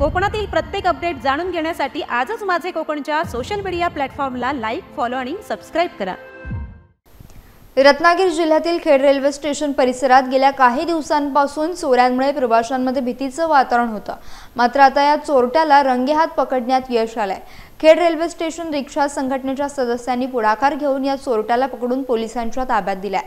कोकणातील प्रत्येक अपडेट जाणून घेण्यासाठी आजच माझे कोकणच्या सोशल मीडिया प्लॅटफॉर्मला लाईक, फॉलो आणि सबस्क्राइब करा। रत्नागिरी जिल्ह्यातील खेड रेल्वे स्टेशन परिसरात गेल्या काही दिवसांपासून चोऱ्यांमुळे प्रवाशांमध्ये भीतीचं वातावरण होतं। मात्र आता या चोरट्याला रंगेहात पकडण्यात यश आलंय। खेड रेल्वे स्टेशन रिक्षा संघटनेच्या सदस्यांनी पुढाकार घेऊन या चोरट्याला पकडून पोलिसांच्या ताब्यात दिलाय।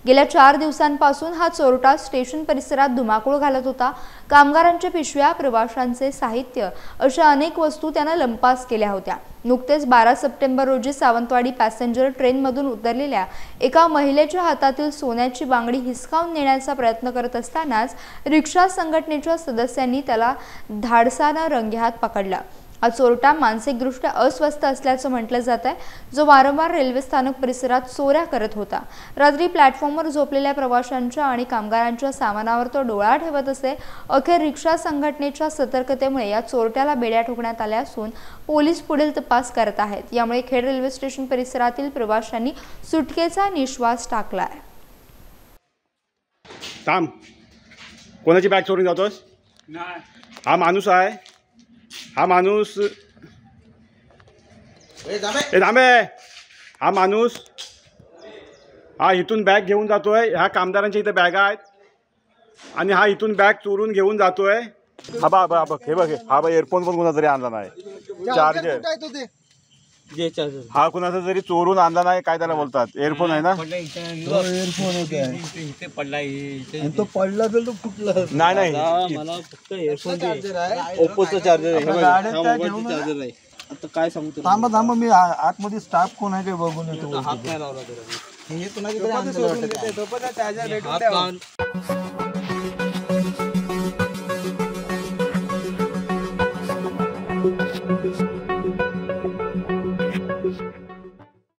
गेल्या 4 दिवसांपासून हा चोरटा स्टेशन परिसरात धुमाकूळ घालत होता। कामगारांच्या पिशव्या, प्रवाशांचे साहित्य अशा अनेक वस्तू त्याने लंपास केल्या होत्या। नुकतेच 12 सप्टेंबर रोजी सावंतवाडी पॅसेंजर ट्रेनमधून उतरलेल्या एका महिलेच्या हातातील सोन्याची बांगडी हिसकावून नेण्याचा प्रयत्न करत असतानाच रिक्षा संघटनेच्या सदस्यांनी त्याला धाडसाने रंगेहात पकडला। हा चोरटा मानसिकदृष्ट्या अस्वस्थ असल्याचं म्हटलं जात आहे, जो वारंवार रेल्वे स्थानक परिसरात चोऱ्या करत होता। रात्री प्लॅटफॉर्मवर झोपलेल्या प्रवाशांच्या आणि कामगारांच्या सामानावर तो डोळा ठेवत असे। अखेर रिक्षा संघटनेच्या सतर्कतेमुळे या चोरट्याला बेड्या ठोकण्यात आल्या असून पोलीस पुढील तपास करत आहेत। यामुळे खेड रेल्वे स्टेशन परिसरातील प्रवाशांनी सुटकेचा निश्वास टाकलाय। थांब, कोणाची बॅग चोरून जातोस? नाही, हा माणूस आहे। हा माणूस थांबे। हा माणूस हा इथून बॅग घेऊन जातोय। ह्या कामदारांच्या इथे बॅग आहेत आणि हा इथून बॅग चोरून घेऊन जातोय। हा बघ हे बघ, हा बघ एअरफोन पण कोणाचा तरी आणला नाही, चार्जर हा कोणाचा तरी चोरून आणला नाही। काय त्याला बोलतात? एअरफोन आहे ना? तो पडला तर तो फुटला नाही, मला फक्त एअरफोन ओप्पोचा चार्जर आहे, चार्जर आहे। आता काय सांगतो? थांबा मी आतमध्ये स्टाफ कोण आहे काय बघून येतो। हात नाही लावला हे कुणाकडे आणलं वाटतं? चार्जर